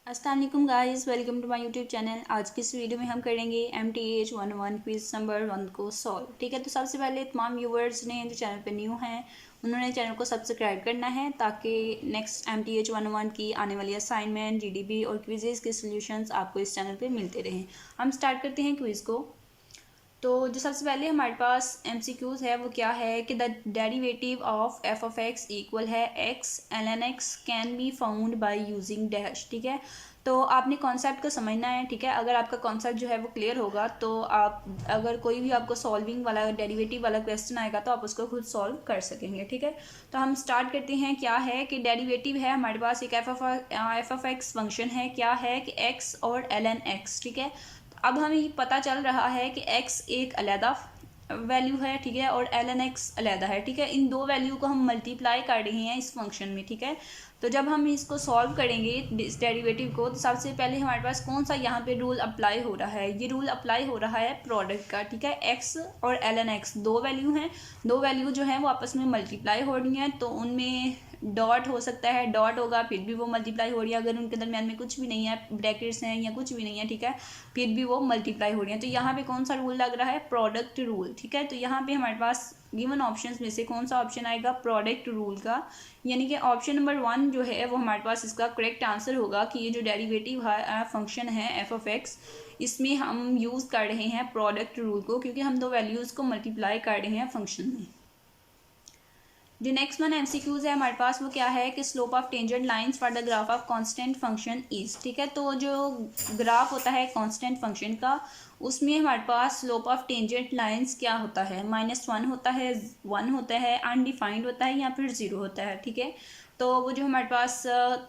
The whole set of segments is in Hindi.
अस्सलाम वालेकुम guys, welcome to my YouTube channel. आज की इस वीडियो में हम करेंगे MTH 101 क्विज नंबर 1 को सॉल्व। ठीक है, तो सबसे पहले तमाम व्यूवर्स ने जो चैनल पे न्यू हैं उन्होंने चैनल को सब्सक्राइब करना है ताकि नेक्स्ट MTH 101 की आने वाली असाइनमेंट, GDB और क्विजेज़ के सॉल्यूशंस आपको इस चैनल पे मिलते रहें। हम स्टार्ट करते हैं क्विज़ को। तो जो सबसे पहले हमारे पास MCQs है वो क्या है कि the derivative of f of x equal है x ln x can be found by using dash. ठीक है, तो आपने कॉन्सेप्ट को समझना है। ठीक है, अगर आपका कॉन्सेप्ट जो है वो क्लियर होगा तो आप अगर कोई भी आपको सॉल्विंग वाला डेरिवेटिव वाला क्वेश्चन आएगा तो आप उसको खुद सॉल्व कर सकेंगे। ठीक है, तो हम स्टार्ट करते हैं। क्या है कि डेरिवेटिव है हमारे पास एक एफ ऑफ एक्स फंक्शन है। क्या है कि x और ln x। ठीक है, अब हमें पता चल रहा है कि x एक अलग वैल्यू है। ठीक है, और ln x अलग है। ठीक है, इन दो वैल्यू को हम मल्टीप्लाई कर रहे हैं इस फंक्शन में। ठीक है, तो जब हम इसको सॉल्व करेंगे इस डेरिवेटिव को तो सबसे पहले हमारे पास कौन सा यहाँ पे रूल अप्लाई हो रहा है। ये रूल अप्लाई हो रहा है प्रोडक्ट का। ठीक है, x और ln x दो वैल्यू हैं, दो वैल्यू जो हैं वो आपस में मल्टीप्लाई हो रही हैं तो उनमें डॉट हो सकता है, डॉट होगा फिर भी वो मल्टीप्लाई हो रही है। अगर उनके दरमियान में कुछ भी नहीं है, ब्रैकेट्स हैं या कुछ भी नहीं है, ठीक है, फिर भी वो मल्टीप्लाई हो रही है। तो यहाँ पे कौन सा रूल लग रहा है? Product rule. ठीक है, तो यहाँ पे हमारे पास गिवन ऑप्शंस में से कौन सा ऑप्शन आएगा? प्रोडक्ट रूल का, यानी कि ऑप्शन नंबर 1 जो है वो हमारे पास इसका करेक्ट आंसर होगा कि ये जो डेरिवेटिव फंक्शन है एफ ऑफ एक्स, इसमें हम यूज़ कर रहे हैं प्रोडक्ट रूल को क्योंकि हम दो वैल्यूज़ को मल्टीप्लाई कर रहे हैं फंक्शन में। जो नेक्स्ट वन MCQs है हमारे पास वो क्या है कि slope of tangent lines for the graph of constant function is. ठीक है, तो जो ग्राफ होता है कांस्टेंट फंक्शन का उसमें हमारे पास स्लोप ऑफ टेंजेंट लाइंस क्या होता है? -1 होता है, 1 होता है, अनडिफाइंड होता है या फिर 0 होता है। ठीक है, तो वो जो हमारे पास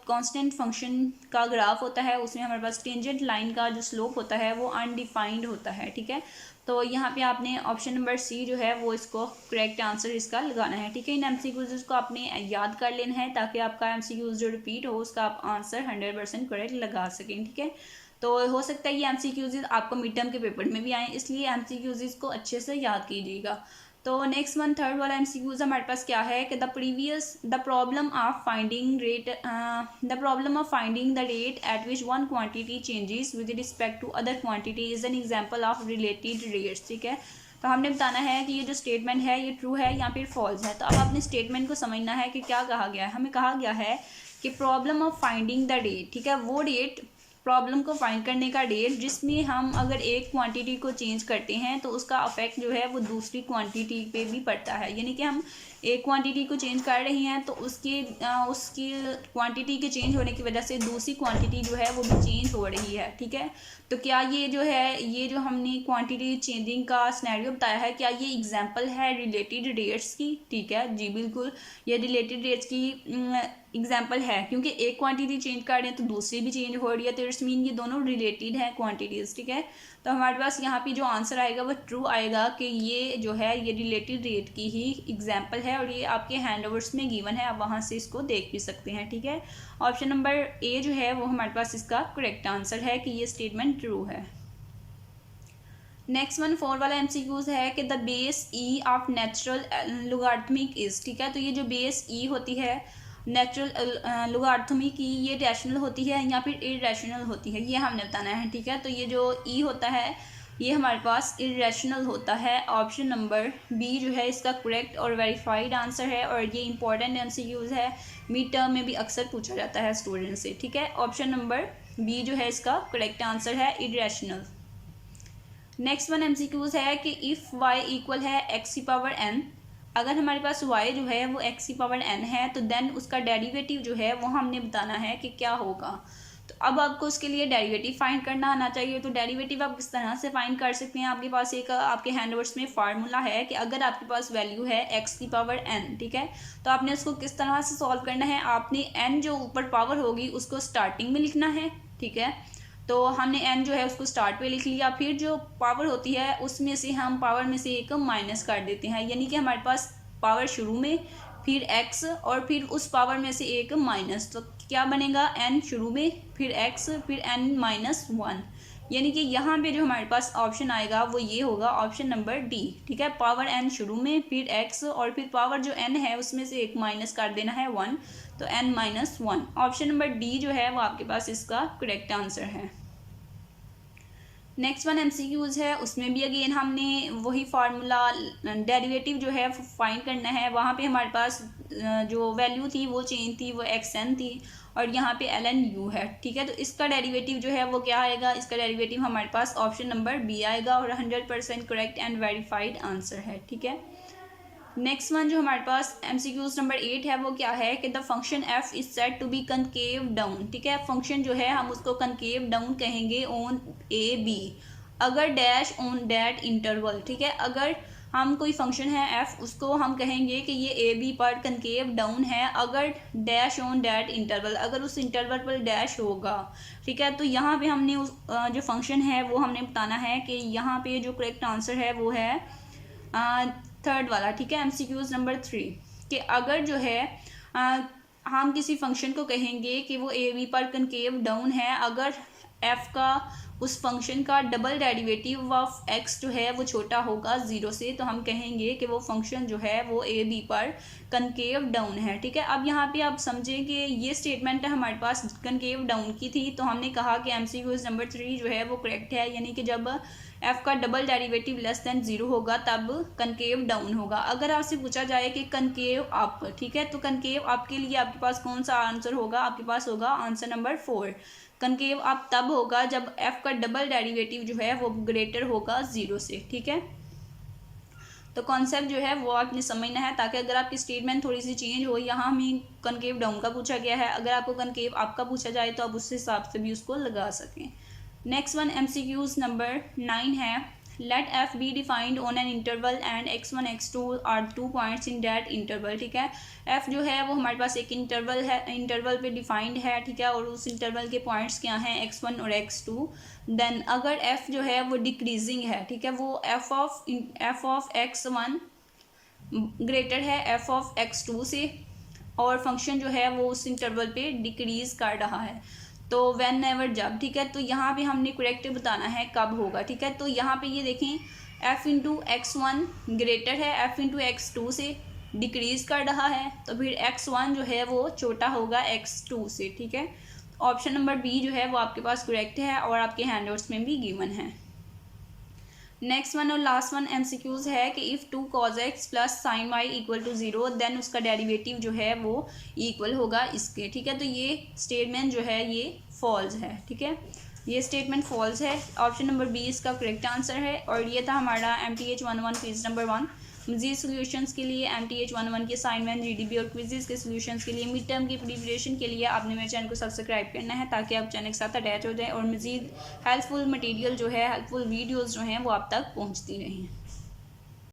कांस्टेंट फंक्शन का ग्राफ होता है उसमें हमारे पास टेंजेंट लाइन का जो स्लोप होता है वो अनडिफाइंड होता है। ठीक है, तो यहाँ पे आपने ऑप्शन नंबर सी जो है वो इसको करेक्ट आंसर इसका लगाना है। ठीक है, इन MCQs को आपने याद कर लेना है ताकि आपका MCQs जो रिपीट हो उसका आप आंसर 100% करेक्ट लगा सकें। ठीक है, तो हो सकता है ये MCQs आपको मिड टर्म के पेपर में भी आए, इसलिए MCQs को अच्छे से याद कीजिएगा। तो नेक्स्ट वन थर्ड वाला MCQs हमारे पास क्या है कि the problem of finding the rate at which one quantity changes with respect to other quantity is an example of related rates. ठीक है, तो हमने बताना है कि ये जो स्टेटमेंट है ये ट्रू है या फिर फॉल्स है। तो अब अपने स्टेटमेंट को समझना है कि क्या कहा गया है। हमें कहा गया है कि problem of finding the rate, ठीक है, वो रेट, प्रॉब्लम को फाइंड करने का रेट जिसमें हम अगर एक क्वांटिटी को चेंज करते हैं तो उसका अफेक्ट जो है वो दूसरी क्वांटिटी पे भी पड़ता है। यानी कि हम एक क्वांटिटी को चेंज कर रहे हैं तो उसकी क्वांटिटी के चेंज होने की वजह से दूसरी क्वांटिटी जो है वो भी चेंज हो रही है। ठीक है, तो क्या ये जो है, ये जो हमने क्वांटिटी चेंजिंग का सिनेरियो बताया है, क्या ये एग्जांपल है रिलेटेड रेट्स की? ठीक है जी, बिल्कुल ये रिलेटेड रेट्स की एग्जाम्पल है क्योंकि एक क्वांटिटी चेंज कर रहे हैं तो दूसरी भी चेंज हो रही है, तो इट्स मीन ये दोनों रिलेटेड हैं क्वांटिटीज़। ठीक है, तो हमारे पास यहाँ पे जो आंसर आएगा वो ट्रू आएगा कि ये जो है ये रिलेटेड रेट की ही एग्जाम्पल है और ये आपके हैंडओवर्स में गिवन है, आप वहाँ से इसको देख भी सकते हैं। ठीक है, ऑप्शन नंबर ए जो है वो हमारे पास इसका करेक्ट आंसर है कि ये स्टेटमेंट ट्रू है। नेक्स्ट वन 4 वाला MCQs है कि the base E of natural logarithmic is. ठीक है, तो ये जो बेस ई होती है नेचुरल लोगारिथमिक की, ये रैशनल होती है या फिर इरेशनल होती है, ये हमने बताना है। ठीक है, तो ये जो ई होता है ये हमारे पास इरेशनल होता है। ऑप्शन नंबर बी जो है इसका करेक्ट और वेरीफाइड आंसर है और ये इंपॉर्टेंट MCQs है, मिड टर्म में भी अक्सर पूछा जाता है स्टूडेंट से। ठीक है, ऑप्शन नंबर बी जो है इसका करेक्ट आंसर है इरेशनल। नेक्स्ट वन MCQs है कि इफ़ y इक्वल है x की पावर n, अगर हमारे पास y जो है वो x की पावर n है तो देन उसका डेरिवेटिव जो है वो हमने बताना है कि क्या होगा। तो अब आपको उसके लिए डेरिवेटिव फाइंड करना आना चाहिए। तो डेरिवेटिव आप किस तरह से फाइंड कर सकते हैं? आपके पास एक आपके हैंडवर्ड्स में फार्मूला है कि अगर आपके पास वैल्यू है x की पावर n, ठीक है, तो आपने उसको किस तरह से सॉल्व करना है? आपने n जो ऊपर पावर होगी उसको स्टार्टिंग में लिखना है। ठीक है, तो हमने n जो है उसको स्टार्ट पे लिख लिया, फिर जो पावर होती है उसमें से हम पावर में से एक माइनस कर देते हैं, यानी कि हमारे पास पावर शुरू में, फिर x और फिर उस पावर में से एक माइनस, तो क्या बनेगा? n शुरू में, फिर x, फिर n-1, यानी कि यहाँ पे जो हमारे पास ऑप्शन आएगा वो ये होगा ऑप्शन नंबर डी। ठीक है, पावर n शुरू में, फिर x और फिर पावर जो n है उसमें से एक माइनस कर देना है 1, तो n-1। ऑप्शन नंबर डी जो है वो आपके पास इसका करेक्ट आंसर है। नेक्स्ट वन MCQs है, उसमें भी अगेन हमने वही फार्मूला डेरिवेटिव जो है फाइंड करना है। वहाँ पे हमारे पास जो वैल्यू थी वो चेंज थी, वो xn थी और यहाँ पे ln u है, ठीक है। तो इसका डेरिवेटिव जो है वो क्या आएगा, इसका डेरिवेटिव हमारे पास ऑप्शन नंबर बी आएगा और 100% करेक्ट एंड वेरीफाइड आंसर है, ठीक है। नेक्स्ट वन जो हमारे पास MCQs नंबर 8 है वो क्या है कि the function f is said to be concave down, ठीक है। फंक्शन जो है हम उसको कनकेव डाउन कहेंगे ऑन ए बी अगर डैश ऑन दैट इंटरवल, ठीक है। अगर हम कोई फंक्शन है f उसको हम कहेंगे कि ये ए बी पर कनकेव डाउन है अगर डैश ऑन दैट इंटरवल, अगर उस इंटरवल पर डैश होगा, ठीक है। तो यहाँ पे हमने उस जो फंक्शन है वो हमने बताना है कि यहाँ पे जो करेक्ट आंसर है वो है थर्ड वाला, ठीक है। MCQs नंबर 3 कि अगर जो है हम किसी फंक्शन को कहेंगे कि वो ए बी पर कनकेव डाउन है अगर f का उस फंक्शन का डबल डेरिवेटिव ऑफ x जो है वो छोटा होगा 0 से, तो हम कहेंगे कि वो फंक्शन जो है वो ए बी पर कनकेव डाउन है, ठीक है। अब यहाँ पे आप समझें कि ये स्टेटमेंट है हमारे पास कनकेव डाउन की थी, तो हमने कहा कि MCQs नंबर 3 जो है वो करेक्ट है, यानी कि जब f का डबल डेरिवेटिव लेस देन 0 होगा तब कनकेव डाउन होगा। अगर आपसे पूछा जाए कि कनकेव अप, ठीक है, तो कनकेव अप के लिए आपके पास कौन सा आंसर होगा, आपके पास होगा आंसर नंबर 4। कनकेव अप तब होगा जब f का डबल डेरिवेटिव जो है वो ग्रेटर होगा 0 से, ठीक है। तो कॉन्सेप्ट जो है वो आपने समझना है ताकि अगर आपकी स्टेटमेंट थोड़ी सी चेंज हो, यहाँ हमें कनकेव डाउन का पूछा गया है, अगर आपको कनकेव अप का पूछा जाए तो आप उस हिसाब से भी उसको लगा सकें। नेक्स्ट वन MCQs नंबर 9 है, let f be defined on an interval and x1 x2 are 2 points in that interval, ठीक है। f जो है वो हमारे पास एक इंटरवल है, इंटरवल पे डिफाइंड है, ठीक है, और उस इंटरवल के पॉइंट्स क्या हैं x1 और x2। देन अगर f जो है वो डिक्रीजिंग है, ठीक है, वो f ऑफ x1 ग्रेटर है f ऑफ x2 से और फंक्शन जो है वो उस इंटरवल पे डिक्रीज कर रहा है, तो व्हेन एवर जब, ठीक है। तो यहाँ पे हमने करेक्ट बताना है कब होगा, ठीक है। तो यहाँ पे ये देखें f इंटू x1 ग्रेटर है f इंटू x2 से, डिक्रीज कर रहा है, तो फिर x1 जो है वो छोटा होगा x2 से, ठीक है। ऑप्शन नंबर बी जो है वो आपके पास करेक्ट है और आपके हैंडआउट्स में भी गिवन है। नेक्स्ट वन और लास्ट वन MCQs है कि if 2 cos x plus sine y equal to 0 then उसका डेरिवेटिव जो है वो इक्वल होगा इसके, ठीक है। तो ये स्टेटमेंट जो है ये फॉल्स है, ठीक है, ये स्टेटमेंट फॉल्स है। ऑप्शन नंबर बी इसका करेक्ट आंसर है। और ये था हमारा MTH 101 क्विज नंबर 1। मज़ीद सोल्यूशंस के लिए MTH 101 के असाइनमेंट, GDB और क्विज़ के सोल्यूशंस के लिए, मिड टर्म की प्रिपरेशन के लिए आपने मेरे चैनल को सब्सक्राइब करना है ताकि आप चैनल के साथ अटैच हो जाएं और मज़ीद हेल्पफुल मटेरियल जो है, हेल्पफुल वीडियोज़ जो हैं वो आप तक पहुँचती रहें।